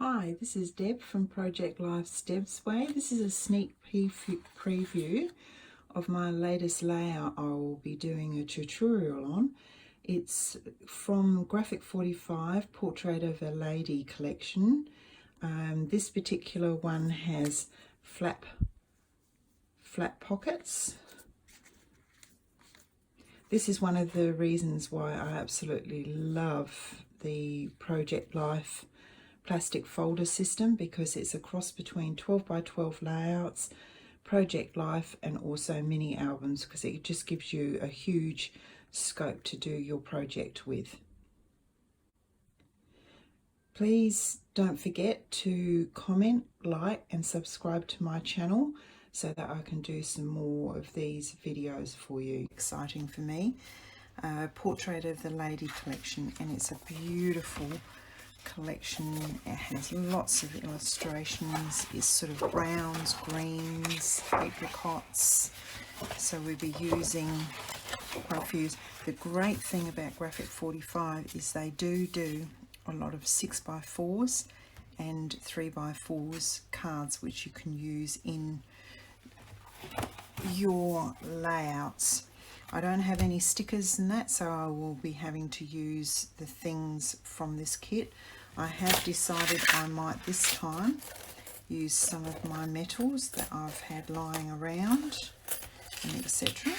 Hi, this is Deb from Projectlife's Deb's Way. This is a sneak preview of my latest layout I will be doing a tutorial on. It's from Graphic 45, Portrait of a Lady collection. This particular one has flat pockets. This is one of the reasons why I absolutely love the Projectlife plastic folder system, because it's a cross between 12 by 12 layouts, Projectlife, and also mini albums, because it just gives you a huge scope to do your project with. Please don't forget to comment, like and subscribe to my channel so that I can do some more of these videos for you. Exciting for me. Portrait of the Lady collection, and it's a beautiful collection. It has lots of illustrations. It's sort of browns, greens, apricots, so we'll be using quite a few. The great thing about Graphic 45 is they do a lot of 6x4s and 3x4s cards, which you can use in your layouts. I don't have any stickers and that, so I will be having to use the things from this kit. I have decided I might this time use some of my metals that I've had lying around, and etc.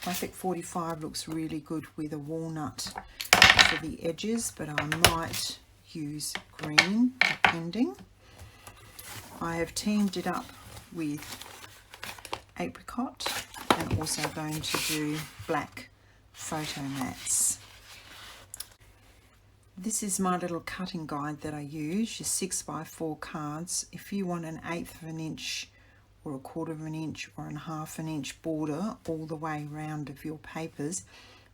Graphic 45 looks really good with a walnut for the edges, but I might use green depending. I have teamed it up with apricot, and also going to do black photo mats. This is my little cutting guide that I use, your 6x4 cards. If you want an 1/8 of an inch or 1/4 of an inch or a 1/2 an inch border all the way round of your papers,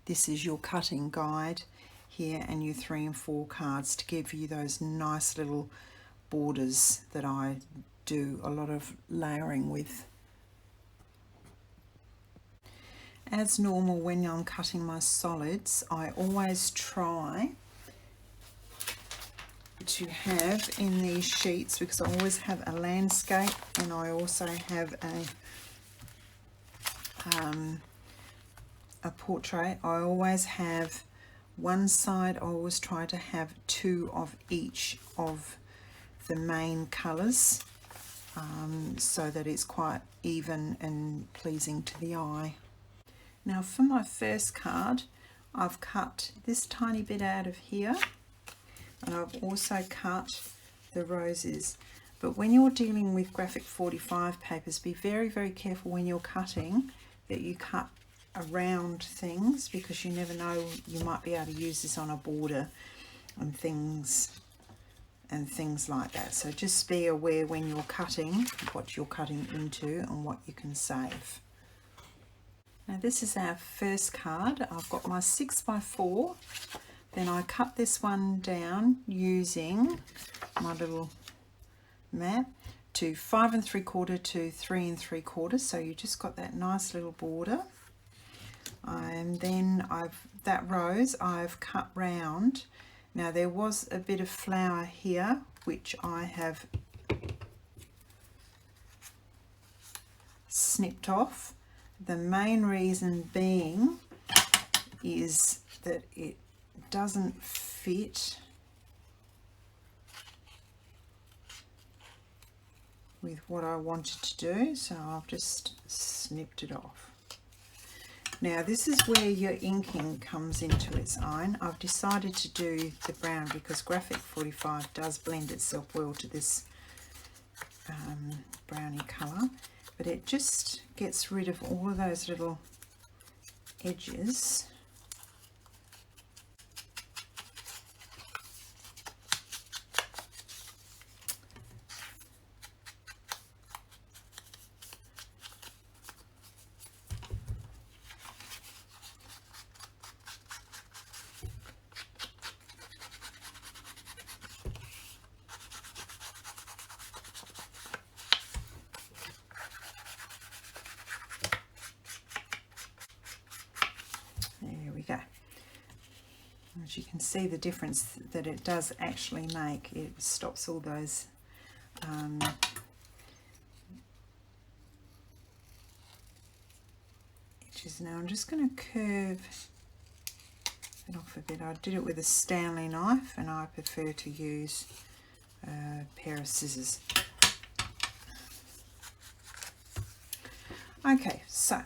this is your cutting guide here, and your 3 and 4 cards to give you those nice little borders that I do a lot of layering with. As normal, when I'm cutting my solids, I always try to have in these sheets, because I always have a landscape and I also have a portrait. I always have one side, I always try to have 2 of each of the main colours, so that it's quite even and pleasing to the eye. Now for my first card, I've cut this tiny bit out of here, and I've also cut the roses. But when you're dealing with Graphic 45 papers, be very, very careful when you're cutting that you cut around things, because you never know, you might be able to use this on a border and things like that. So just be aware when you're cutting what you're cutting into and what you can save. Now this is our first card. I've got my 6x4. Then I cut this one down using my little mat to 5 3/4 to 3 3/4. So you just got that nice little border. And then that rose I've cut round. Now there was a bit of flower here which I have snipped off. The main reason being is that it doesn't fit with what I wanted to do, so I've just snipped it off. Now this is where your inking comes into its own. I've decided to do the brown because Graphic 45 does blend itself well to this browny colour, but it just gets rid of all of those little edges. As you can see the difference that it does actually make. It stops all those edges. Now I'm just going to curve it off a bit. I did it with a Stanley knife, and I prefer to use a pair of scissors. Okay, so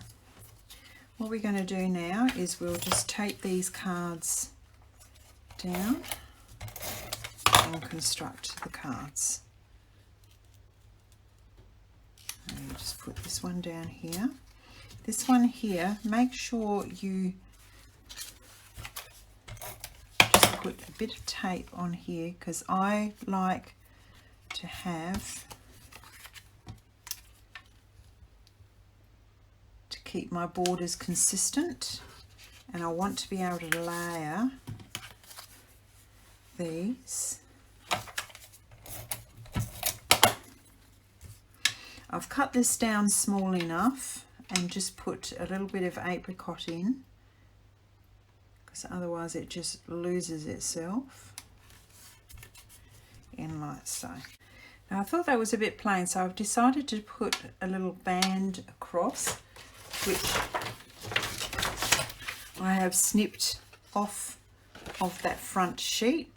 what we're going to do now is we'll just tape these cards down and construct the cards. And just put this one down here. This one here, make sure you just put a bit of tape on here, because I like to have to keep my borders consistent, and I want to be able to layer these. I've cut this down small enough and just put a little bit of apricot in, because otherwise it just loses itself in like so. Now I thought that was a bit plain, so I've decided to put a little band across, which I have snipped off of that front sheet,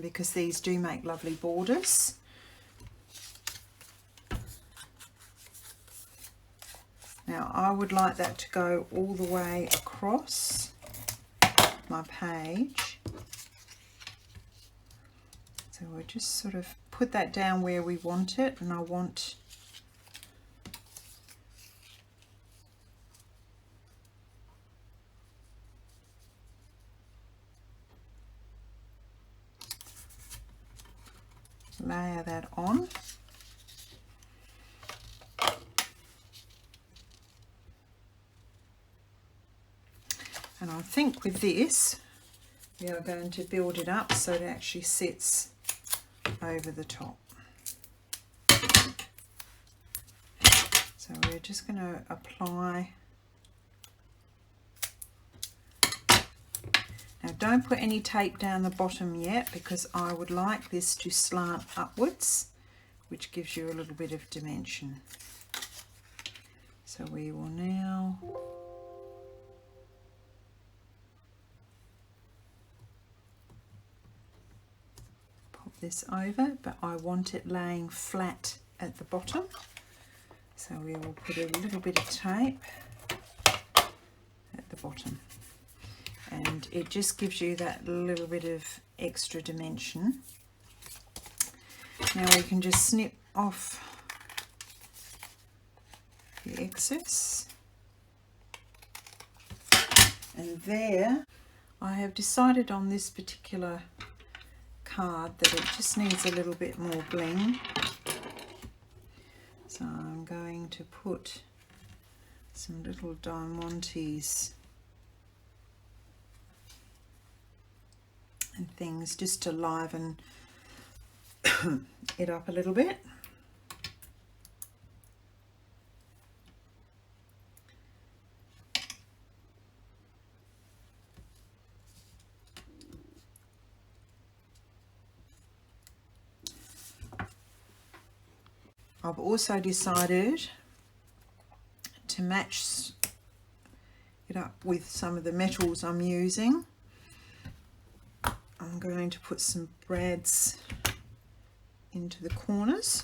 because these do make lovely borders. Now I would like that to go all the way across my page. So we'll just sort of put that down where we want it, and I want layer that on. And I think with this we are going to build it up so it actually sits over the top. So we're just going to apply. Now don't put any tape down the bottom yet, because I would like this to slant upwards, which gives you a little bit of dimension. So we will now pop this over, but I want it laying flat at the bottom. So we will put a little bit of tape at the bottom, and it just gives you that little bit of extra dimension. Now we can just snip off the excess, and there I have decided on this particular card that it just needs a little bit more bling. So I'm going to put some little diamantes and things just to liven it up a little bit. I've also decided to match it up with some of the metals I'm using. I'm going to put some brads into the corners.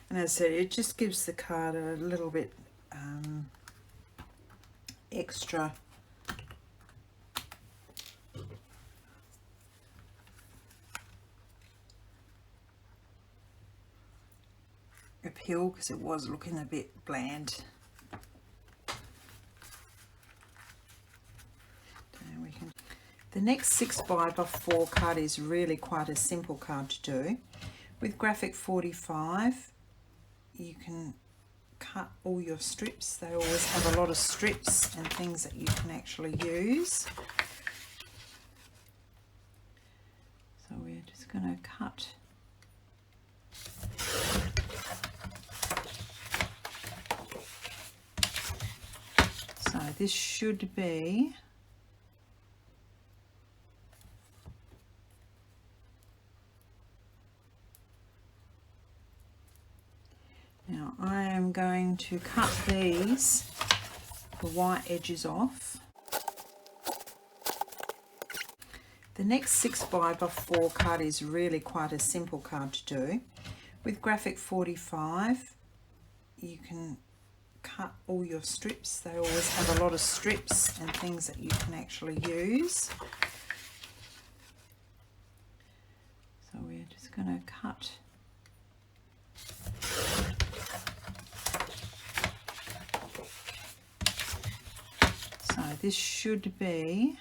And as I said, it just gives the card a little bit extra appeal, because it was looking a bit bland. The next 6x4 card is really quite a simple card to do. With Graphic 45 you can cut all your strips. They always have a lot of strips and things that you can actually use. So we're just going to cut this should be now. I am going to cut these, the white edges off. The next 6x4 card is really quite a simple card to do. With Graphic 45, you can cut all your strips. They always have a lot of strips and things that you can actually use. So we're just going to cut so this should be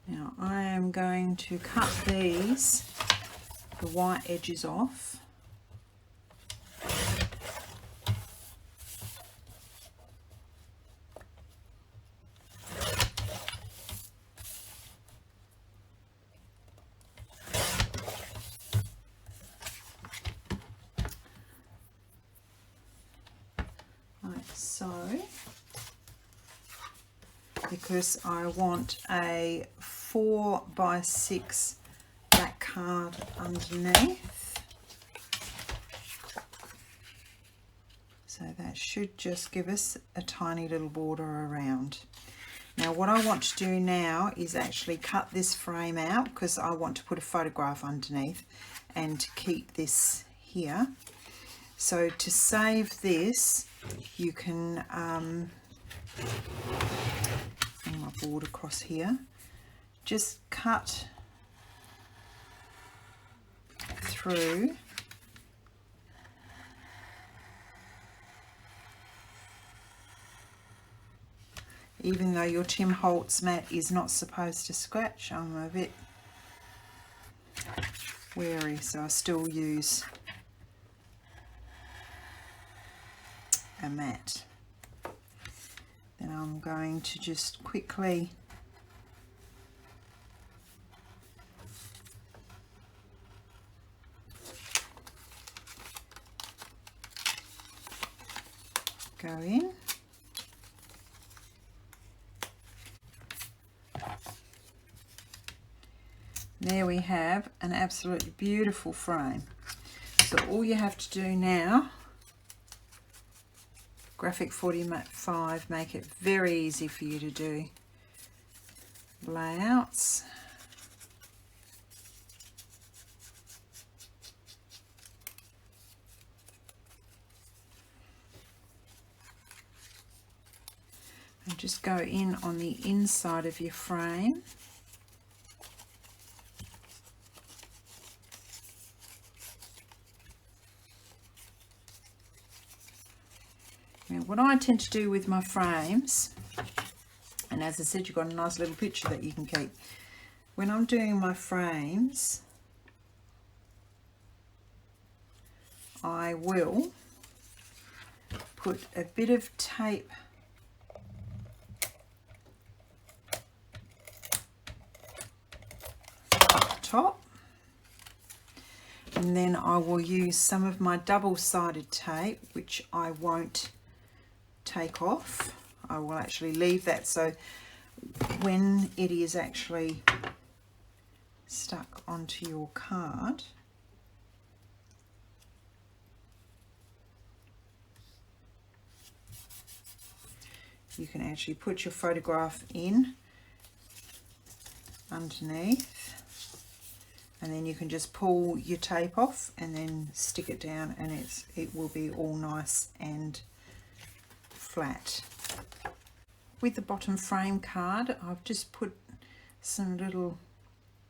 now. I am going to cut these, the white edges off. Like so. Because I want a 4x6 black card underneath. So that should just give us a tiny little border around. Now what I want to do now is actually cut this frame out because I want to put a photograph underneath and to keep this here. So to save this, you can bring my board across here, just cut through even though your Tim Holtz mat is not supposed to scratch. I'm a bit wary, so I still use a mat. Then I'm going to just quickly go in. There we have an absolutely beautiful frame. So all you have to do now, Graphic 45 make it very easy for you to do layouts. And just go in on the inside of your frame. Now what I tend to do with my frames, and as I said, you've got a nice little picture that you can keep. When I'm doing my frames, I will put a bit of tape up top, and then I will use some of my double-sided tape, which I won't take off. I will actually leave that, so when it is actually stuck onto your card, you can actually put your photograph in underneath, and then you can just pull your tape off and then stick it down, and it will be all nice and flat. With the bottom frame card, I've just put some little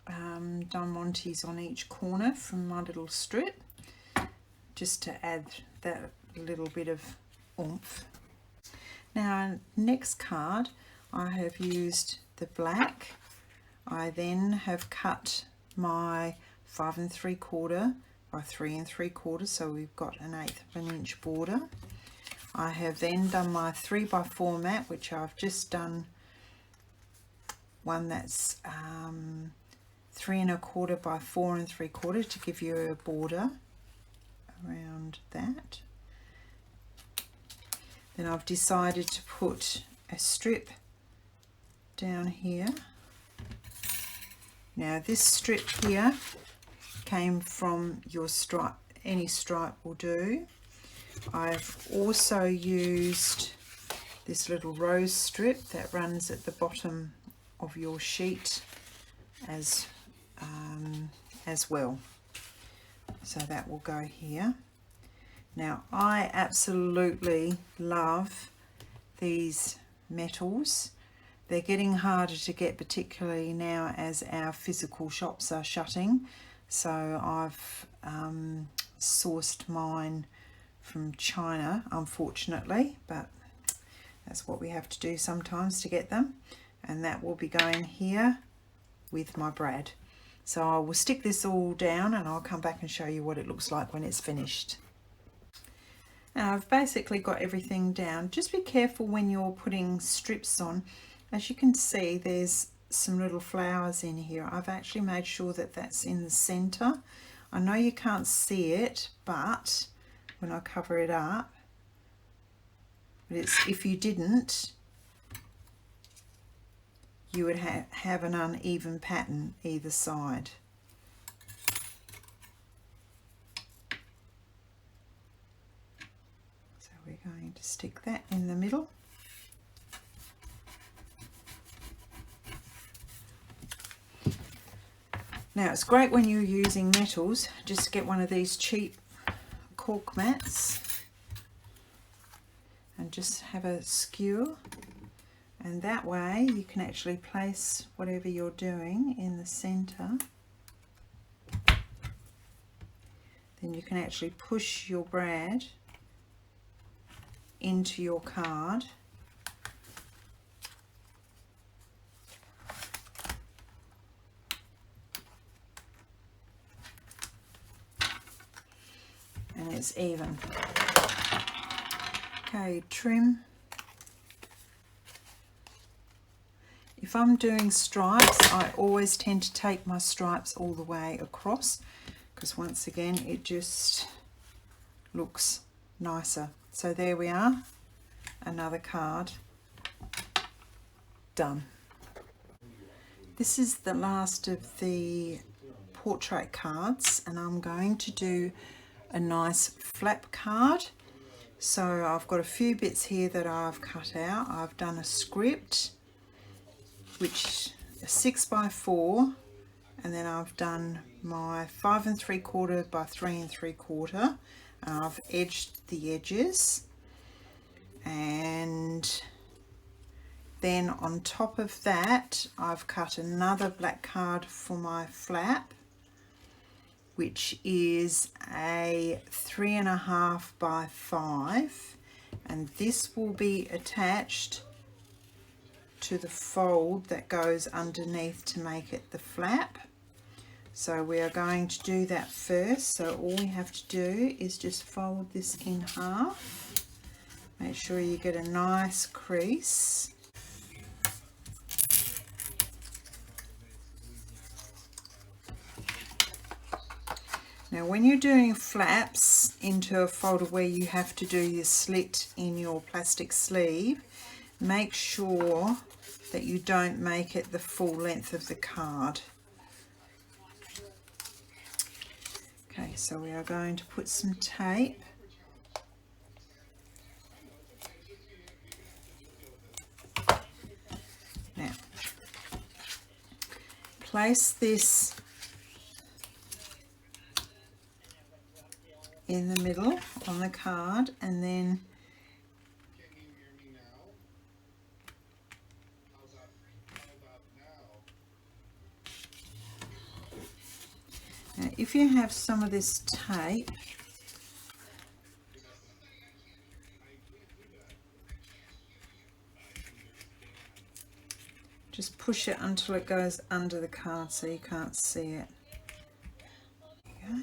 diamantes on each corner from my little strip, just to add that little bit of oomph. Now, next card, I have used the black. I then have cut my 5 3/4 by 3 3/4, so we've got an 1/8 of an inch border. I have then done my 3x4 mat, which I've just done one that's 3 1/4 by 4 3/4 to give you a border around that. Then I've decided to put a strip down here. Now this strip here came from your stripe, any stripe will do. I've also used this little rose strip that runs at the bottom of your sheet as well. So that will go here. Now I absolutely love these metals. They're getting harder to get, particularly now as our physical shops are shutting. So I've sourced mine from China, unfortunately, but that's what we have to do sometimes to get them. And that will be going here with my brad. So I will stick this all down and I'll come back and show you what it looks like when it's finished. Now I've basically got everything down. Just be careful when you're putting strips on. As you can see, there's some little flowers in here. I've actually made sure that that's in the center. I know you can't see it, but when I cover it up, but if you didn't, you would have an uneven pattern either side. So we're going to stick that in the middle. Now it's great when you're using metals, just get one of these cheap cork mats and just have a skewer, and that way you can actually place whatever you're doing in the center. Then you can actually push your brad into your card. And it's even. Okay, trim. If I'm doing stripes, I always tend to take my stripes all the way across, because once again it just looks nicer. So there we are, another card done. This is the last of the portrait cards, and I'm going to do a nice flap card. So I've got a few bits here that I've cut out. I've done a script, which is 6 by 4, and then I've done my 5 3/4 by 3 3/4, and I've edged the edges, and then on top of that I've cut another black card for my flap, which is a 3 1/2 by 5, and this will be attached to the fold that goes underneath to make it the flap. So we are going to do that first. So all we have to do is just fold this in half. Make sure you get a nice crease. Now when you're doing flaps into a folder where you have to do your slit in your plastic sleeve, make sure that you don't make it the full length of the card. Okay, so we are going to put some tape. Now, place this in the middle on the card, and then now, if you have some of this tape, just push it until it goes under the card so you can't see it. There you go.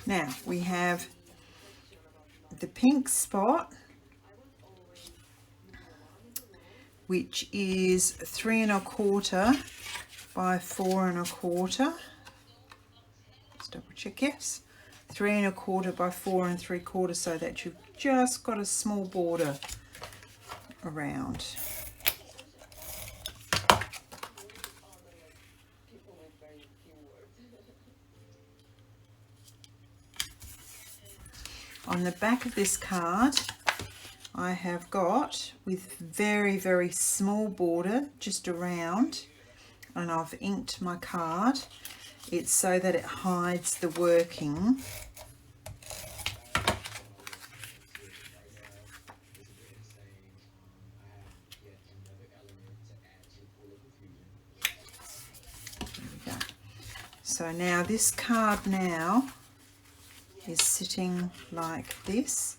Now we have the pink spot, which is 3 1/4 by 4 1/4. Let's double check, yes. 3 1/4 by 4 3/4, so that you've just got a small border around. On the back of this card, I have got, with very, very small border just around, and I've inked my card. It's so that it hides the working. There we go. So now this card now is sitting like this,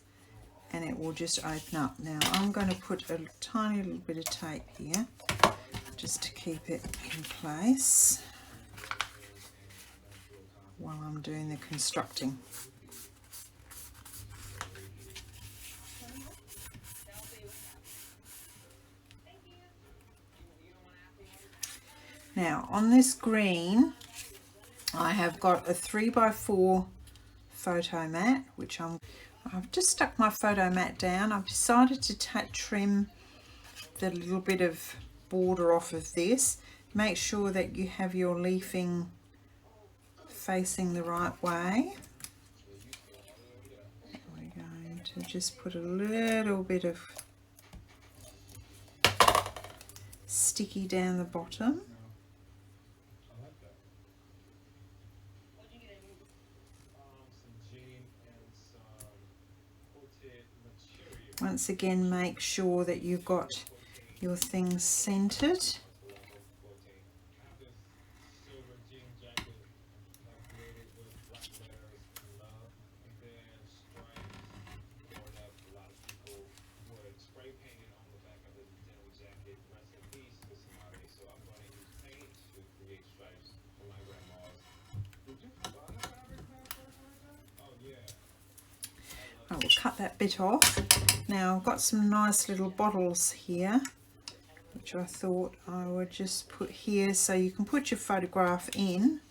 and it will just open up. Now I'm going to put a tiny little bit of tape here just to keep it in place while I'm doing the constructing. Now on this green, I have got a 3 by 4 photo mat, which I've just stuck my photo mat down. I've decided to trim the little bit of border off of this. Make sure that you have your leafing facing the right way. We're going to just put a little bit of sticky down the bottom. Once again, make sure that you've got your things centered. I will cut that bit off. Now I've got some nice little bottles here, which I thought I would just put here so you can put your photograph in.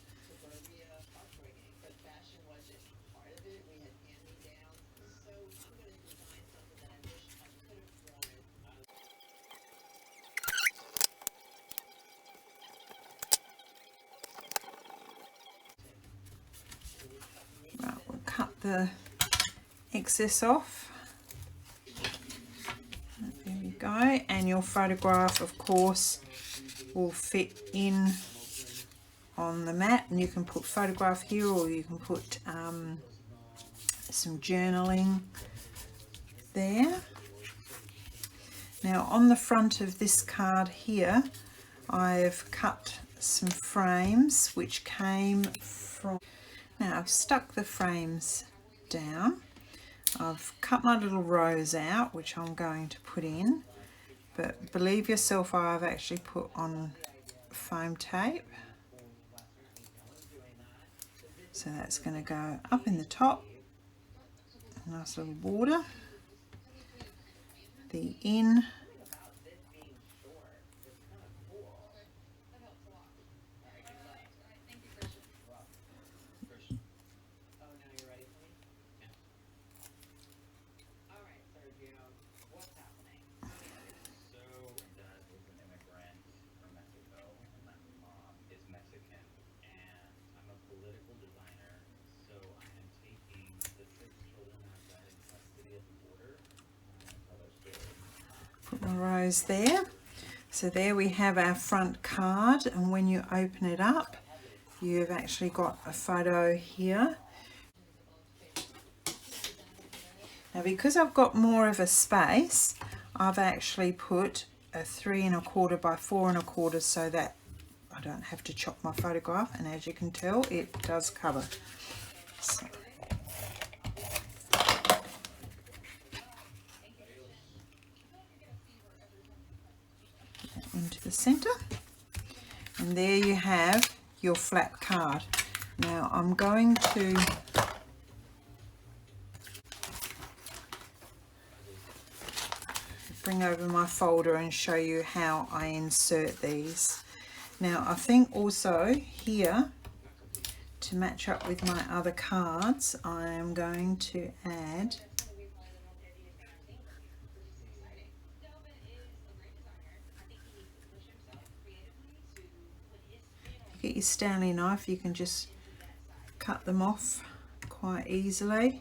Right, we'll cut the excess off. There we go, and your photograph of course will fit in on the mat, and you can put photograph here, or you can put some journaling there. Now on the front of this card here, I've cut some frames which came from, now I've stuck the frames down. I've cut my little rows out, which I'm going to put in, but believe yourself, I've actually put on foam tape. So that's going to go up in the top, nice little border. The in, put my rows there. So there we have our front card, and when you open it up, you've actually got a photo here. Now because I've got more of a space, I've actually put a 3 1/4 by 4 1/4 so that I don't have to chop my photograph, and as you can tell, it does cover. So, into the center, and there you have your flat card. Now I'm going to swing over my folder and show you how I insert these. Now I think also here, to match up with my other cards, I am going to add get your Stanley knife, you can just cut them off quite easily.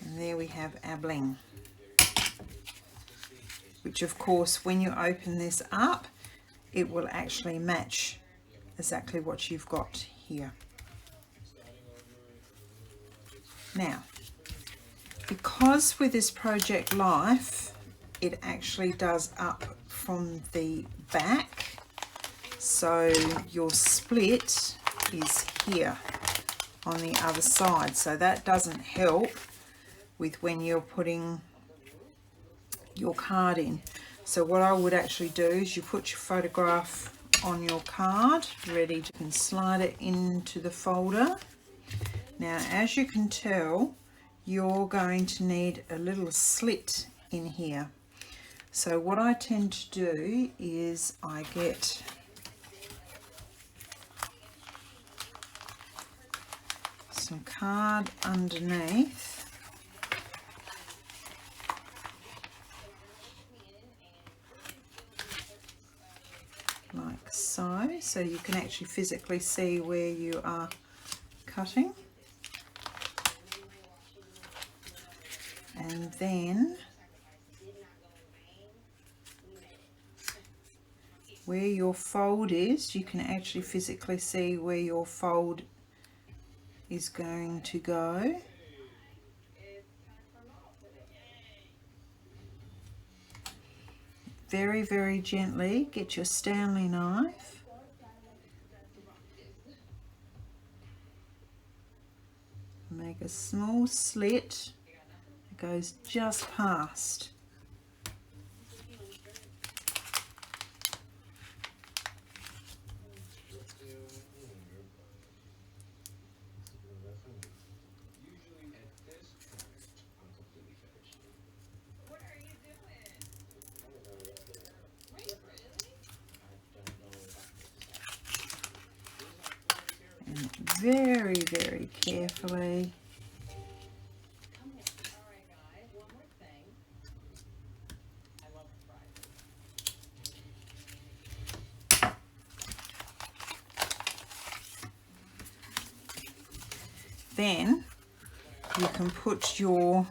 And there we have our bling, which of course when you open this up it will actually match exactly what you've got here. Now, because with this Projectlife it actually does up from the back, so your split is here on the other side, so that doesn't help with when you're putting your card in. So what I would actually do is you put your photograph on your card ready to, and slide it into the folder. Now as you can tell, you're going to need a little slit in here. So what I tend to do is I get some card underneath, like so, so you can actually physically see where you are cutting. And then where your fold is, you can actually physically see where your fold is going to go. Very, very gently get your Stanley knife make a small slit that goes just past. Very, very carefully then you can put your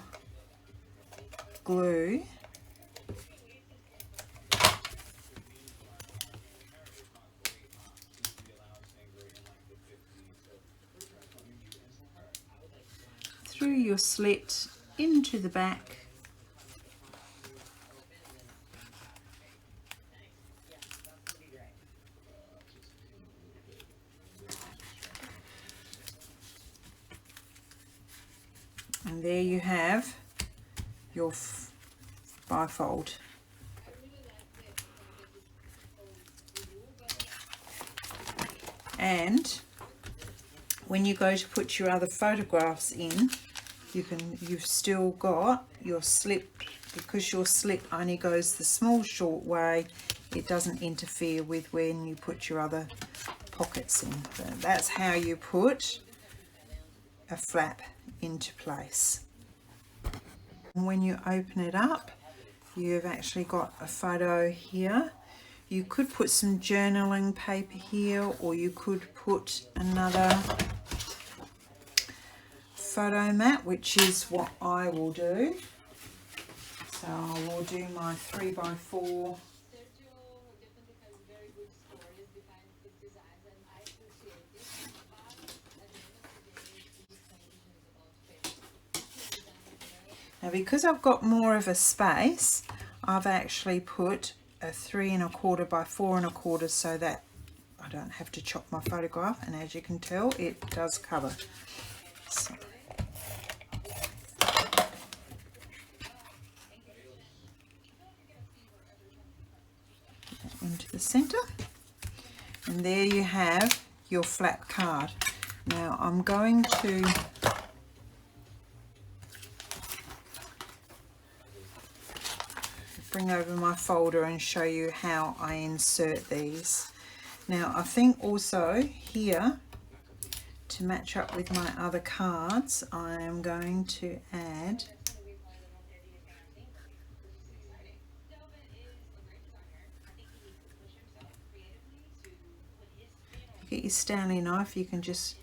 glue through your slit into the back, and there you have your bifold. And when you go to put your other photographs in, you've still got your slip, because your slit only goes the small short way, it doesn't interfere with when you put your other pockets in. So that's how you put a flap into place. And when you open it up, you've actually got a photo here. You could put some journaling paper here, or you could put another photo mat, which is what I will do. So I will do my 3x4 . Now because I've got more of a space, I've actually put a 3 1/4 by 4 1/4 so that I don't have to chop my photograph, and as you can tell it does cover. So. Into the center, and there you have your flat card. Now I'm going to bring over my folder and show you how I insert these. Now I think also here, to match up with my other cards, I am going to add get your Stanley knife, you can just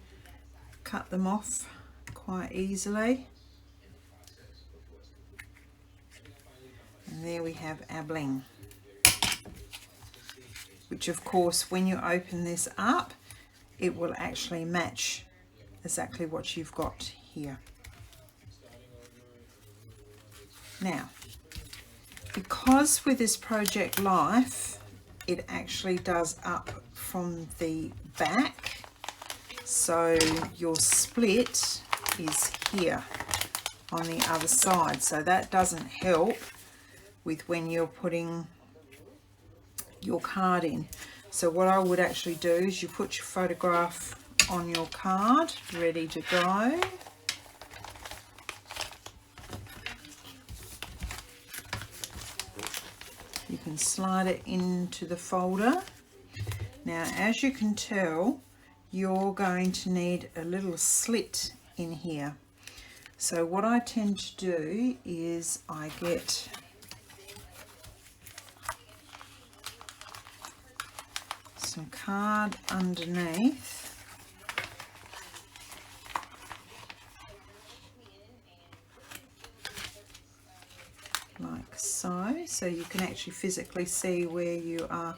cut them off quite easily. And there we have our bling, which of course when you open this up it will actually match exactly what you've got here. Now, because with this Projectlife it actually does up from the back, so your split is here on the other side, so that doesn't help with when you're putting your card in. So what I would actually do is you put your photograph on your card ready to go. You can slide it into the folder. Now as you can tell, you're going to need a little slit in here. So what I tend to do is I get some card underneath, like so, so you can actually physically see where you are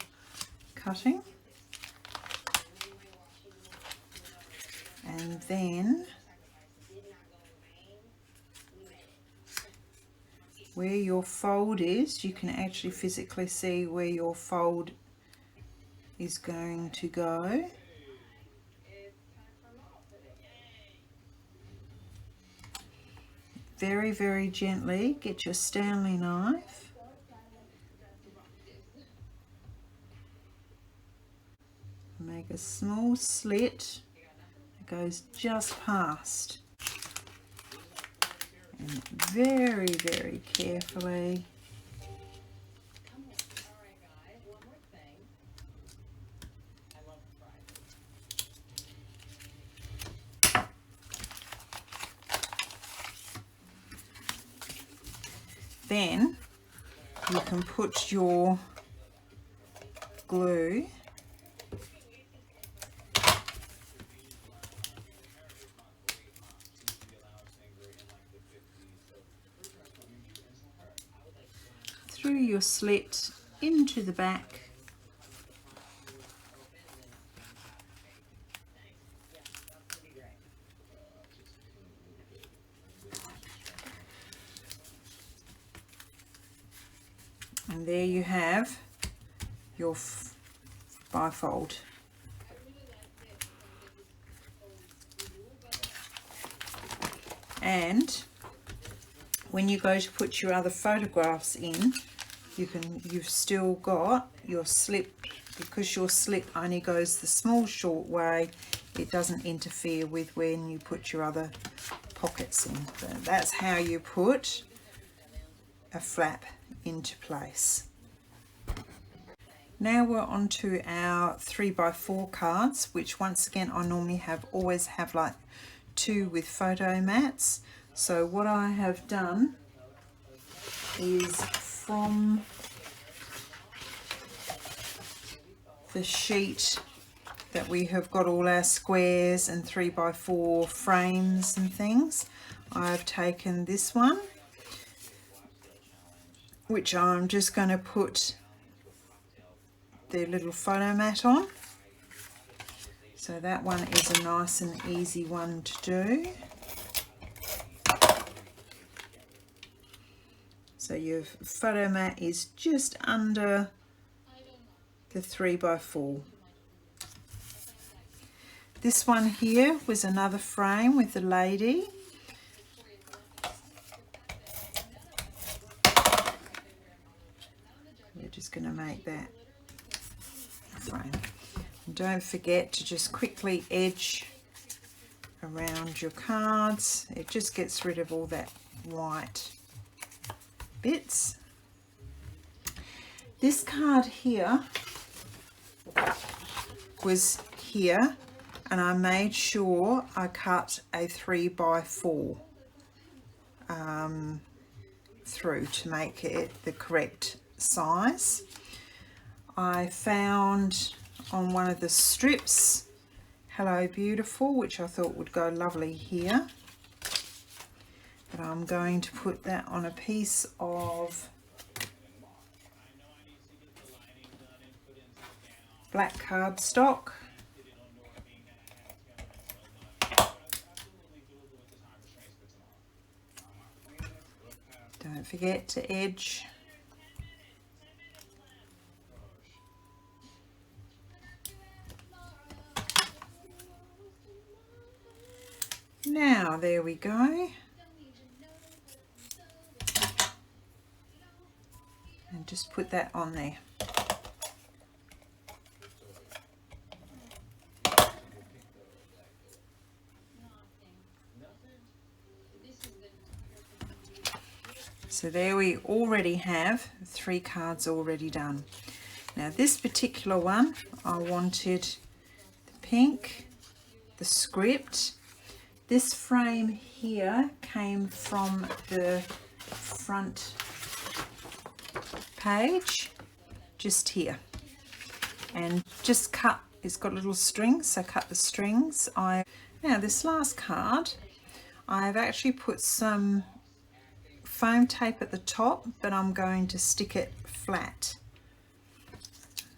cutting. And then where your fold is, you can actually physically see where your fold is going to go. Very, very gently get your Stanley knife and make a small slit that goes just past, and very, very carefully then you can put your glue through your slit into the back. And there you have your bifold. And when you go to put your other photographs in, you've still got your slip, because your slip only goes the small short way, it doesn't interfere with when you put your other pockets in. But that's how you put a flap into place. Now we're on to our 3x4 cards, which once again I normally always have like 2 with photo mats. So what I have done is from the sheet that we have got all our squares and 3x4 frames and things, I've taken this one, which I'm just going to put the little photo mat on. So that one is a nice and easy one to do. So your photo mat is just under the 3x4. This one here was another frame with the lady. We're just going to make that a frame. And don't forget to just quickly edge around your cards. It just gets rid of all that white bits. This card here was here, and I made sure I cut a 3x4 through to make it the correct size. I found on one of the strips Hello Beautiful, which I thought would go lovely here, but I'm going to put that on a piece of black cardstock. Don't forget to edge. Now there we go. And just put that on there. So there we already have 3 cards already done. Now this particular one, I wanted the pink, the script. This frame here came from the front page, just here. And just cut, it's got little strings, so cut the strings. Now this last card, I've actually put some foam tape at the top, but I'm going to stick it flat.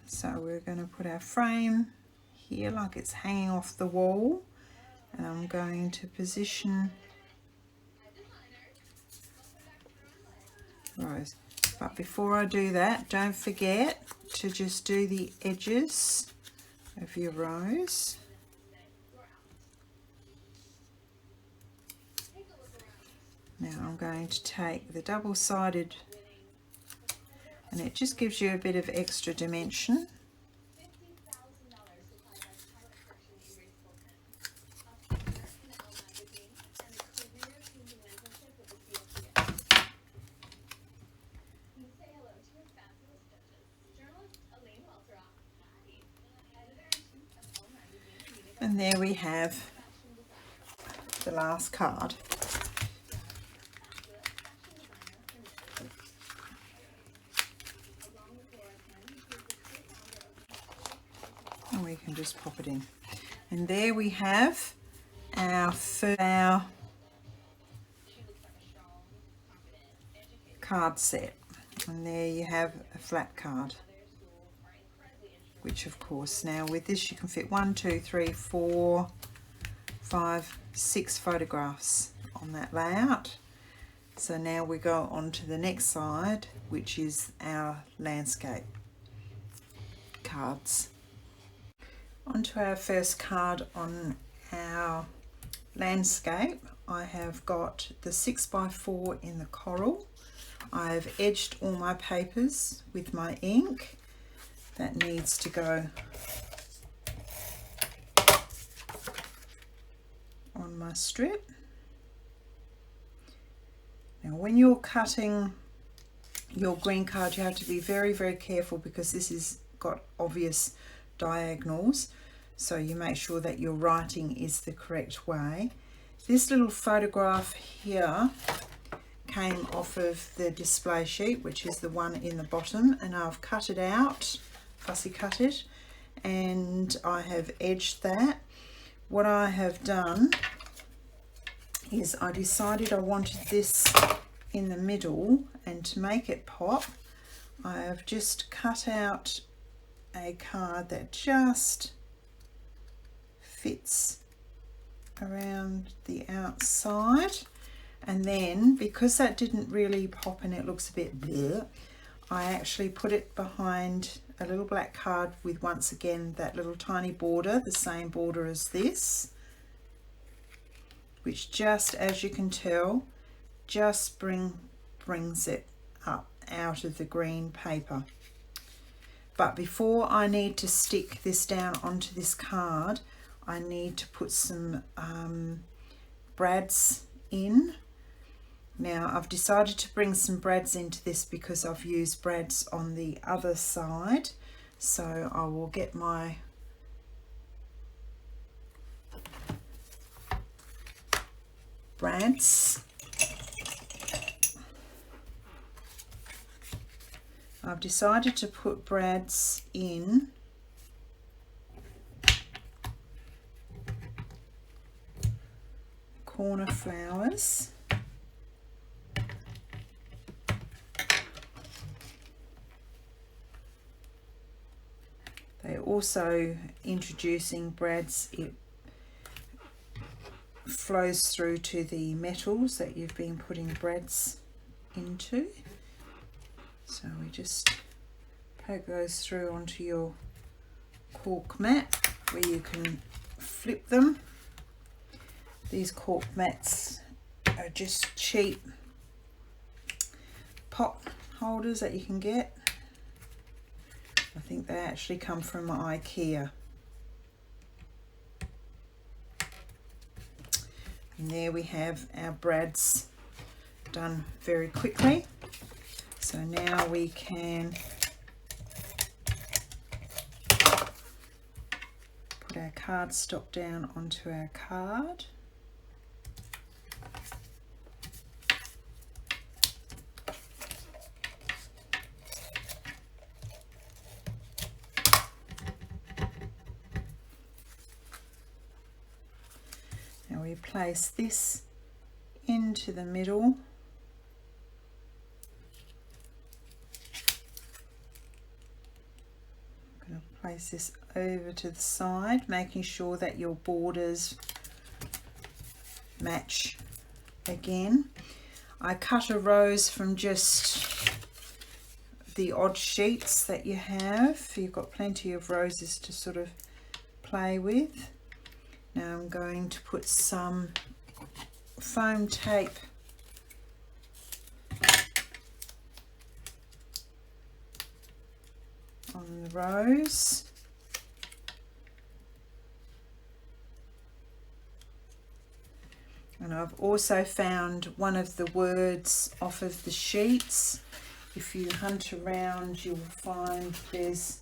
So we're going to put our frame here like it's hanging off the wall, and I'm going to position rows. But before I do that, don't forget to just do the edges of your rows. Now I'm going to take the double-sided, and it just gives you a bit of extra dimension. And there we have the last card. And we can just pop it in. And there we have our card set. And there you have a flat card, which of course now with this you can fit 1, 2, 3, 4, 5, 6 photographs on that layout. So now we go on to the next side, which is our landscape cards. Onto our first card on our landscape, I have got the 6x4 in the coral. I've edged all my papers with my ink. That needs to go on my strip. Now when you're cutting your green card, you have to be very, very careful because this has got obvious diagonals, so you make sure that your writing is the correct way. This little photograph here came off of the display sheet, which is the one in the bottom, and I've cut it out, fussy cut it, and I have edged that. What I have done is I decided I wanted this in the middle, and to make it pop I have just cut out a card that just fits around the outside, and then because that didn't really pop and it looks a bit bleh, I actually put it behind a little black card with once again that little tiny border, the same border as this, which just, as you can tell, just brings it up out of the green paper. But before I need to stick this down onto this card, I need to put some brads in, Now I've decided to bring some brads into this because I've used brads on the other side, so I will get my brads. I've decided to put brads in corner flowers. They're also introducing brads. It flows through to the metals that you've been putting brads into. So we just poke those through onto your cork mat where you can flip them. These cork mats are just cheap pot holders that you can get. I think they actually come from IKEA. And there we have our brads done very quickly. So now we can put our cardstock down onto our card. Now we place this into the middle. I'm going to place this over to the side, making sure that your borders match again. I cut a rose from just the odd sheets that you have. You've got plenty of roses to sort of play with. Now I'm going to put some foam tape on the rose. And I've also found one of the words off of the sheets. If you hunt around, you'll find there's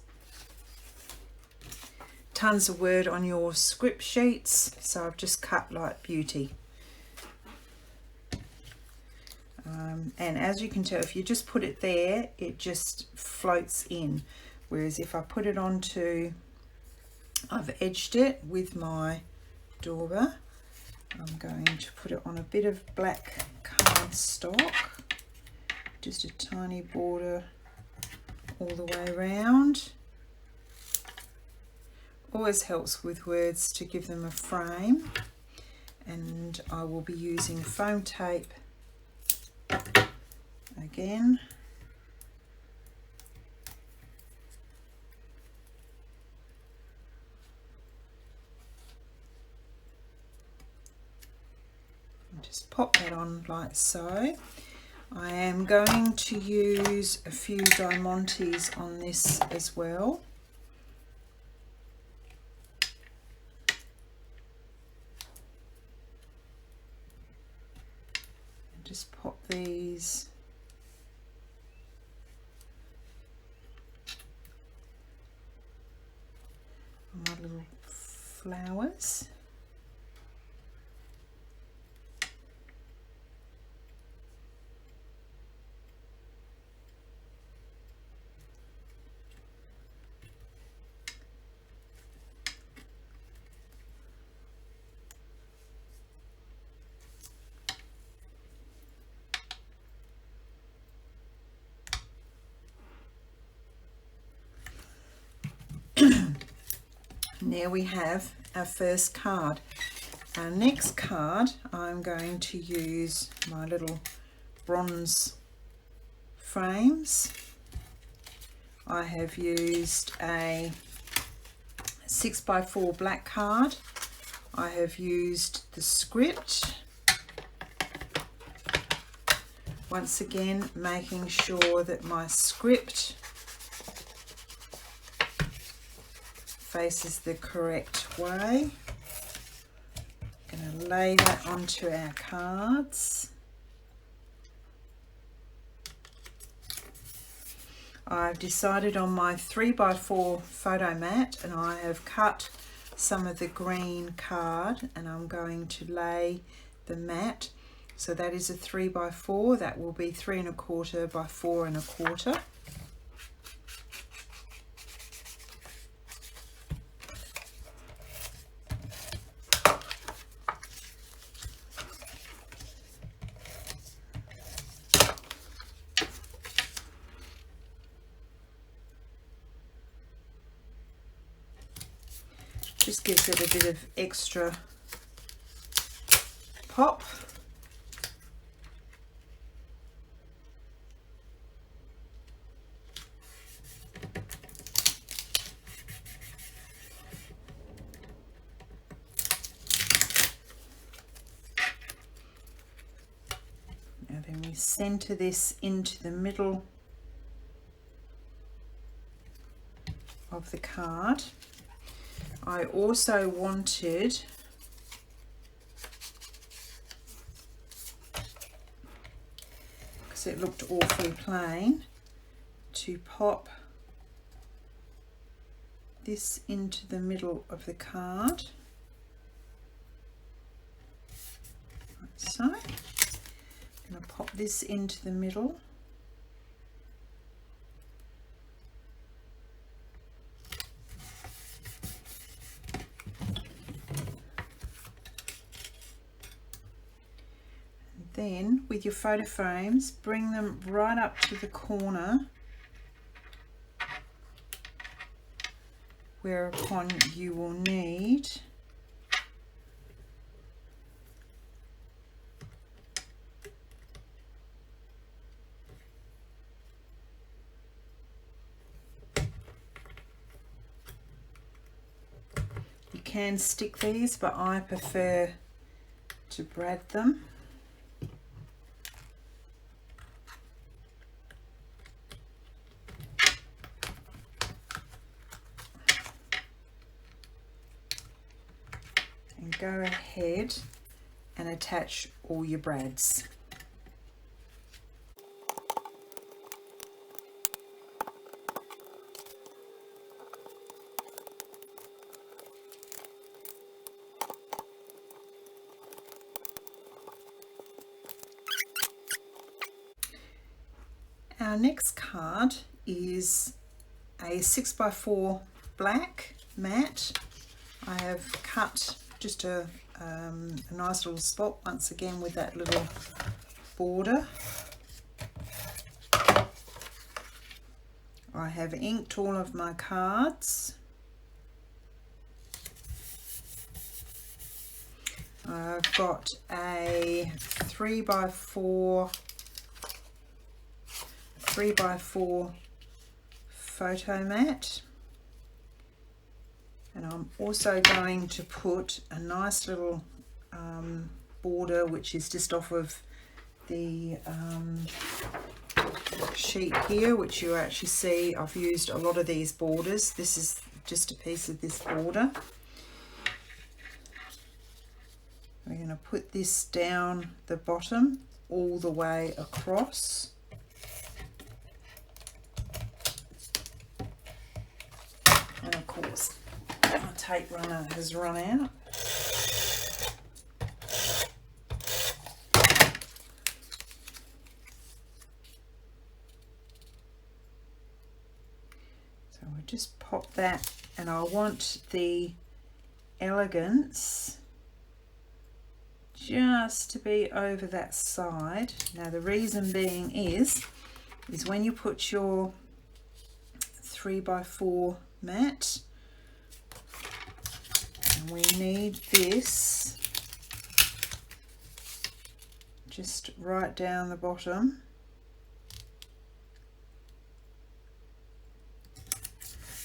tons of word on your script sheets, so I've just cut like beauty. And as you can tell, if you just put it there, it just floats in, whereas if I put it onto, I've edged it with my dauber. I'm going to put it on a bit of black cardstock, just a tiny border all the way around. Always helps with words to give them a frame. And I will be using foam tape again. And just pop that on like so. I am going to use a few diamantes on this as well. Just pop these on my little flowers. And there we have our first card. Our next card, I'm going to use my little bronze frames. I have used a 6x4 black card. I have used the script. Once again, making sure that my script faces the correct way. I'm going to lay that onto our cards. I've decided on my 3x4 photo mat, and I have cut some of the green card and I'm going to lay the mat. So that is a 3x4, that will be 3 1/4 by 4 1/4. Just gives it a bit of extra pop. Now then we center this into the middle of the card. I also wanted because it looked awfully plain to pop this into the middle of the card like so. I'm going to pop this into the middle. Then with your photo frames, bring them right up to the corner whereupon you will need you can stick these, but I prefer to brad them. Go ahead and attach all your brads. Our next card is a 6x4 black mat. I have cut just a nice little spot once again with that little border. I have inked all of my cards. I've got a 3x4 photo mat. And I'm also going to put a nice little border, which is just off of the sheet here, which you actually see I've used a lot of these borders. This is just a piece of this border. We're going to put this down the bottom all the way across. And of course, my tape runner has run out. So we'll just pop that, and I want the elegance just to be over that side. Now the reason being is when you put your 3x4 mat, and we need this just right down the bottom.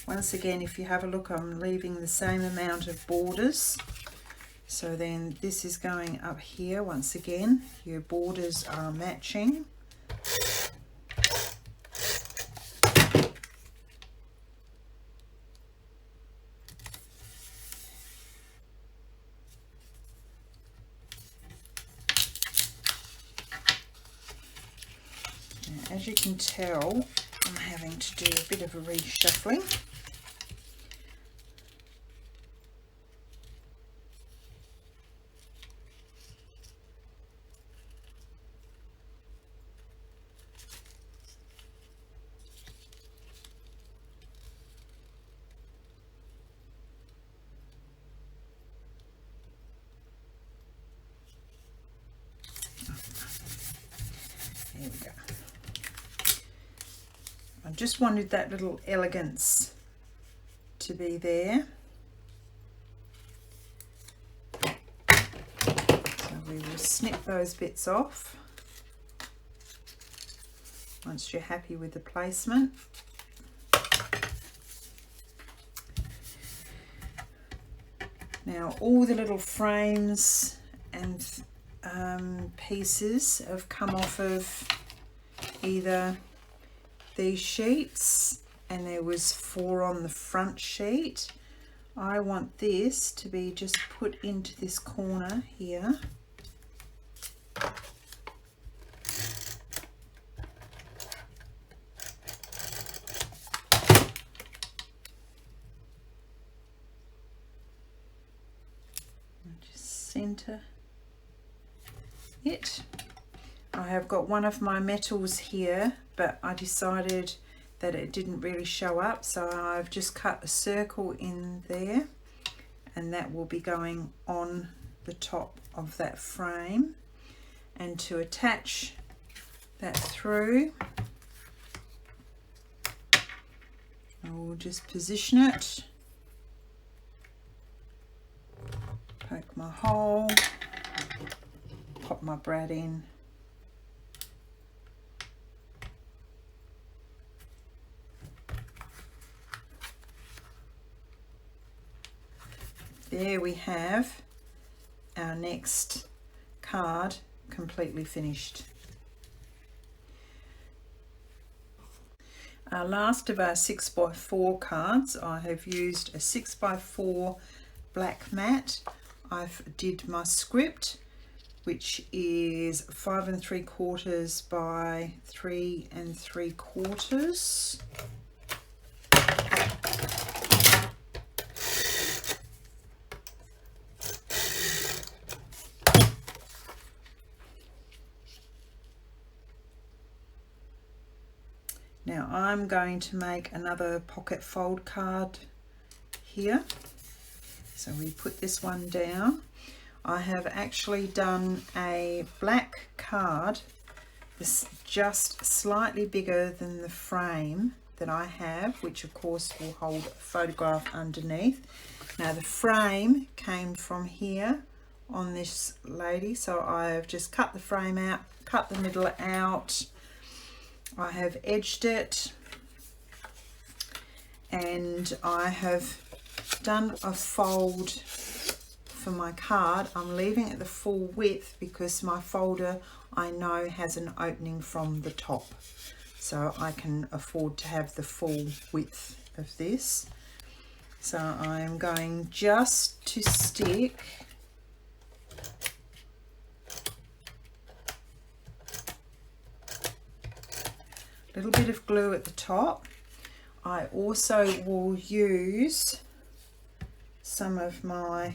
Once again, if you have a look, I'm leaving the same amount of borders. So then this is going up here. Once again, your borders are matching. As you can tell, I'm having to do a bit of a reshuffling. There we go. I just wanted that little elegance to be there. So we will snip those bits off once you're happy with the placement. Now all the little frames and pieces have come off of either these sheets, and there was 4 on the front sheet. I want this to be just put into this corner here. Just center it. I have got one of my metals here, but I decided that it didn't really show up, so I've just cut a circle in there, and that will be going on the top of that frame. And to attach that through, I will just position it, poke my hole, pop my brad in. There we have our next card completely finished. Our last of our 6x4 cards, I have used a 6x4 black mat. I've did my script, which is 5 3/4 by 3 3/4. Now I'm going to make another pocket fold card here. So we put this one down. I have actually done a black card, this just slightly bigger than the frame that I have, which of course will hold a photograph underneath. Now the frame came from here on this lady, so I have just cut the frame out, cut the middle out. I have edged it, and I have done a fold for my card. I'm leaving it the full width because my folder I know has an opening from the top, so I can afford to have the full width of this. So I'm going just to stick a little bit of glue at the top. I also will use some of my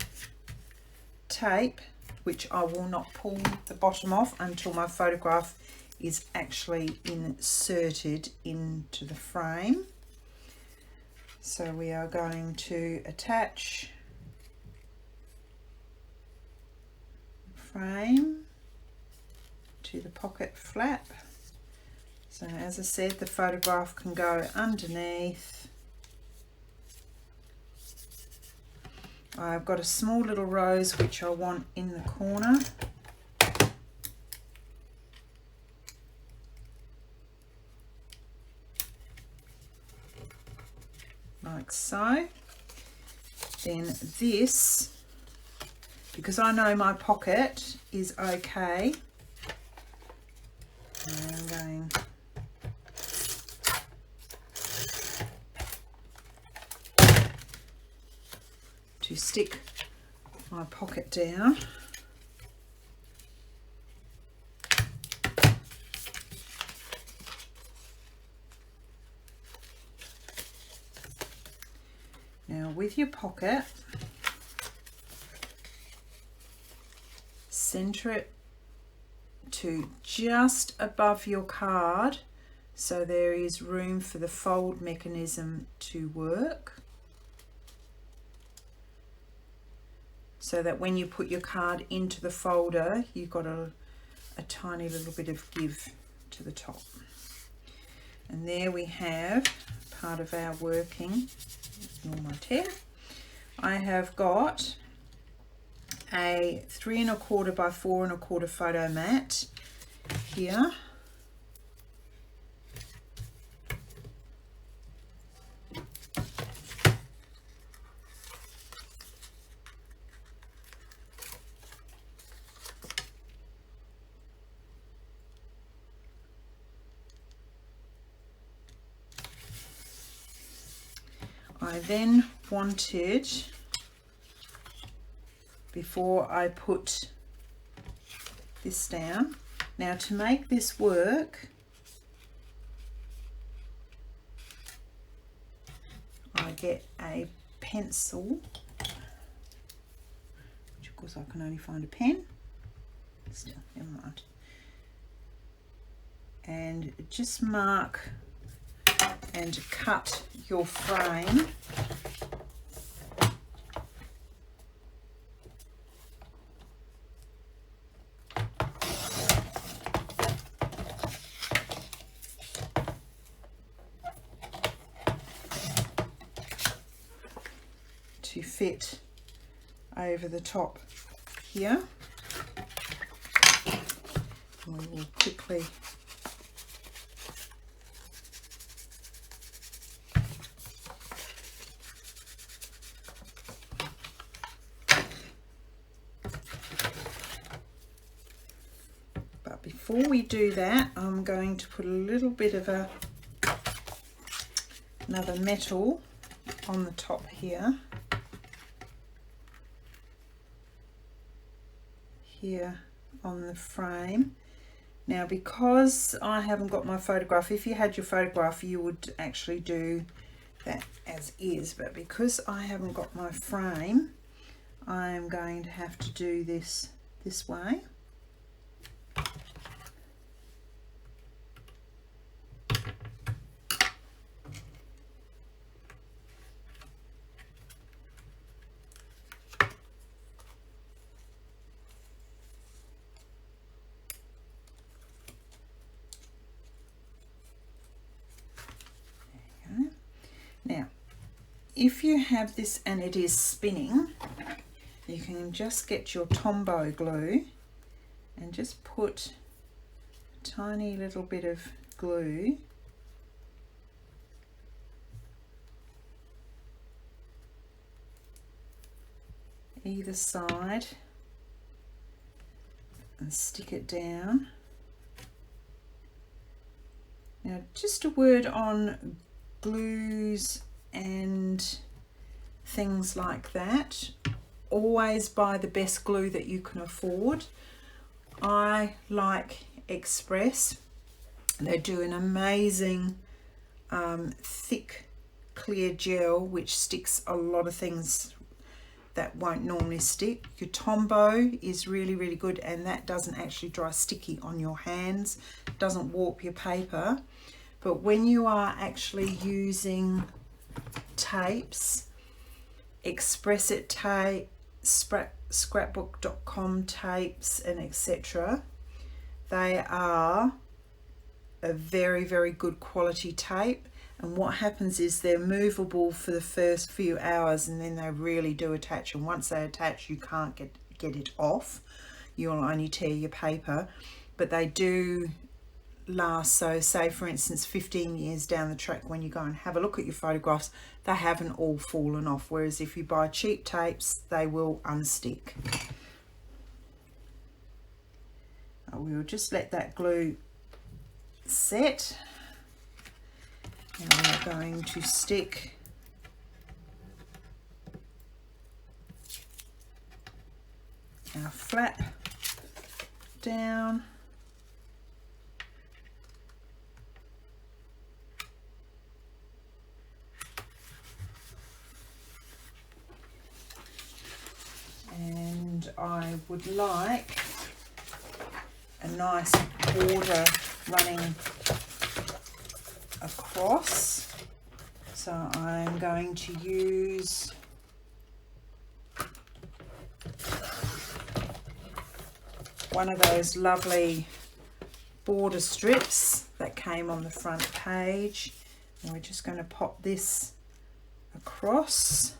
tape, which I will not pull the bottom off until my photograph is actually inserted into the frame. So we are going to attach the frame to the pocket flap. So as I said, the photograph can go underneath. I've got a small little rose which I want in the corner. Like so. Then this, because I know my pocket is okay, I'm going to stick my pocket down. Now with your pocket, centre it to just above your card so there is room for the fold mechanism to work, so that when you put your card into the folder you've got a tiny little bit of give to the top. And there we have part of our working. Ignore my tear. I have got a 3 1/4 by 4 1/4 photo mat here. I then wanted, before I put this down, now to make this work, I get a pencil, which of course I can only find a pen, still, never mind, and just mark and cut your frame to fit over the top here. We will quickly before we do that, I'm going to put a little bit of another metal on the top here, on the frame. Now because I haven't got my photograph, if you had your photograph you would actually do that as is, but because I haven't got my frame I'm going to have to do this way. Now, if you have this and it is spinning, you can just get your Tombow glue and just put a tiny little bit of glue either side and stick it down. Now, just a word on glues and things like that. Always buy the best glue that you can afford. I like Express. They do an amazing thick clear gel which sticks a lot of things that won't normally stick. Your Tombow is really good, and that doesn't actually dry sticky on your hands, doesn't warp your paper. But when you are actually using tapes, Express It tape, Scrapbook.com tapes and etc., they are a very good quality tape, and what happens is they're movable for the first few hours and then they really do attach, and once they attach you can't get it off. You'll only tear your paper, but they do last. So say for instance 15 years down the track when you go and have a look at your photographs, they haven't all fallen off, whereas if you buy cheap tapes they will unstick. We'll just let that glue set, and we're going to stick our flap down. would like a nice border running across. So I'm going to use one of those lovely border strips that came on the front page, and we're just going to pop this across.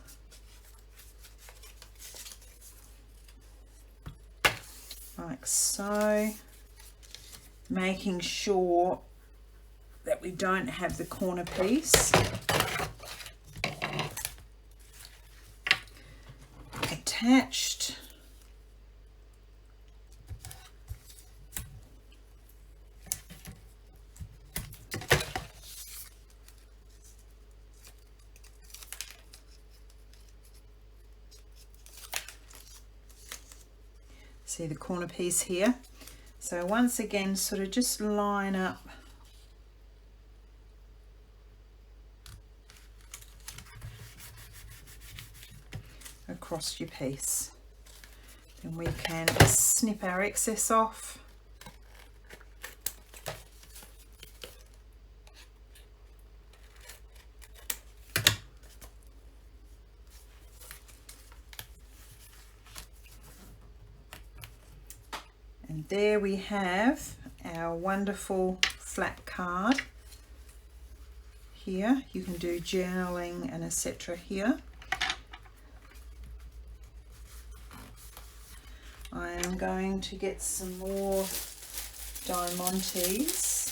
Like so, making sure that we don't have the corner piece attached. See the corner piece here? So once again, sort of just line up across your piece. Then we can snip our excess off. And there we have our wonderful flat card. Here you can do journaling and etc. here. I am going to get some more Diamantes.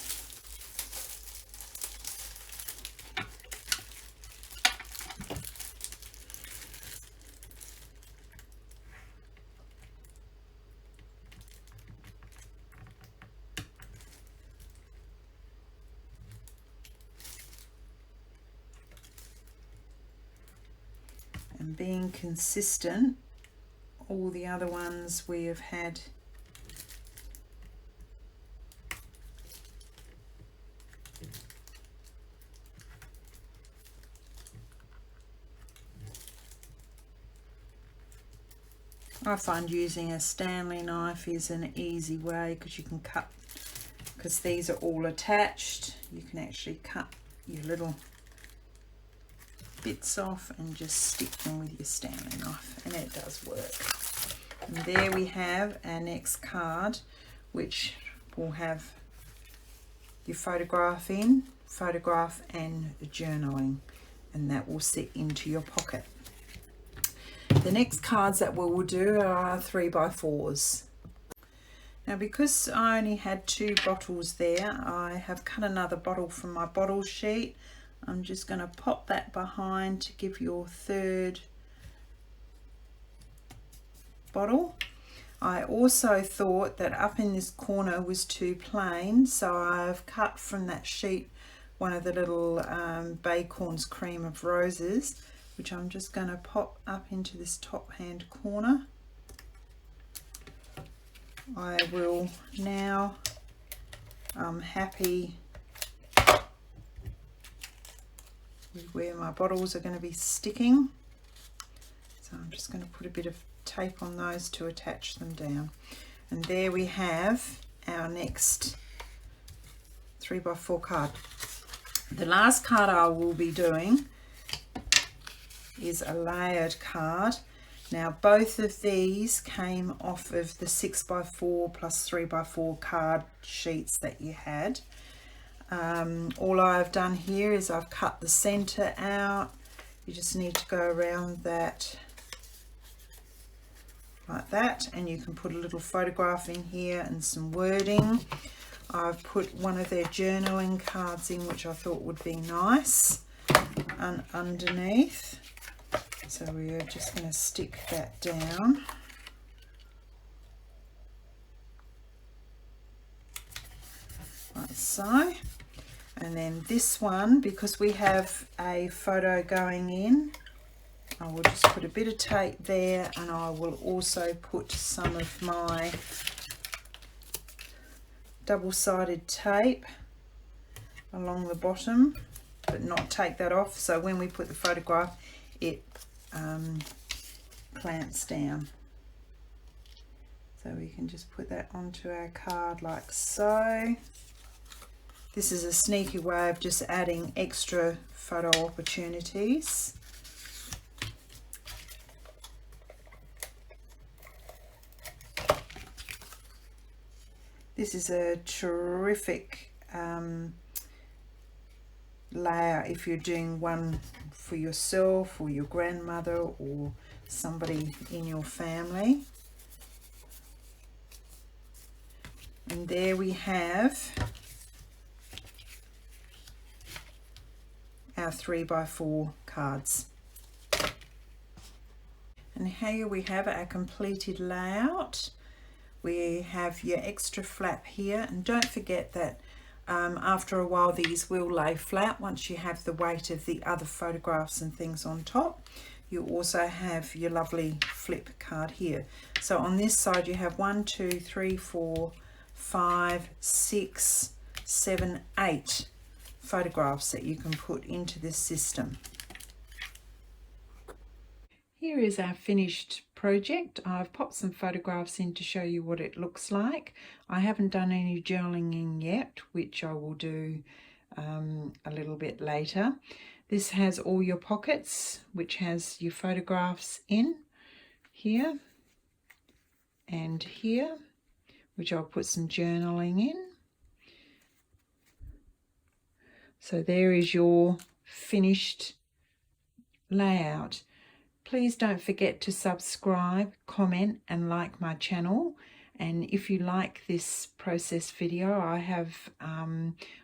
And being consistent, all the other ones we have had I find using a Stanley knife is an easy way, because you can cut, because these are all attached, you can actually cut your little bits off and just stick them with your Stanley knife, and it does work. And there we have our next card, which will have your photograph and journaling, and that will sit into your pocket. The next cards that we will do are 3x4s. Now, because I only had 2 bottles there, I have cut another bottle from my bottle sheet. I'm just going to pop that behind to give your 3rd bottle. I also thought that up in this corner was too plain, so I've cut from that sheet one of the little Bacorn's Cream of Roses, which I'm just going to pop up into this top hand corner. I will now, I'm happy with where my bottles are going to be sticking, so I'm just going to put a bit of tape on those to attach them down. And there we have our next 3x4 card. The last card I will be doing is a layered card. Now, both of these came off of the 6x4 plus 3x4 card sheets that you had. All I've done here is I've cut the center out. You just need to go around that like that, and you can put a little photograph in here and some wording. I've put one of their journaling cards in, which I thought would be nice, and underneath. So we're just going to stick that down. Like so. And then this one, because we have a photo going in, I will just put a bit of tape there, and I will also put some of my double-sided tape along the bottom, but not take that off, so when we put the photograph it clamps down. So we can just put that onto our card like so. This is a sneaky way of just adding extra photo opportunities. This is a terrific layout if you're doing one for yourself or your grandmother or somebody in your family. And there we have our 3x4 cards. And here we have our completed layout. We have your extra flap here, and don't forget that after a while these will lay flat once you have the weight of the other photographs and things on top. You also have your lovely flip card here. So on this side you have 1, 2, 3, 4, 5, 6, 7, 8 photographs that you can put into this system. Here is our finished project. I've popped some photographs in to show you what it looks like. I haven't done any journaling yet, which I will do a little bit later. This has all your pockets, which has your photographs in here and here, which I'll put some journaling in. So there is your finished layout. Please don't forget to subscribe, comment and like my channel. And if you like this process video, I have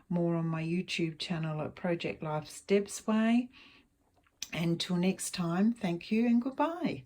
more on my YouTube channel at Project Life's Deb's Way. Until next time, thank you and goodbye.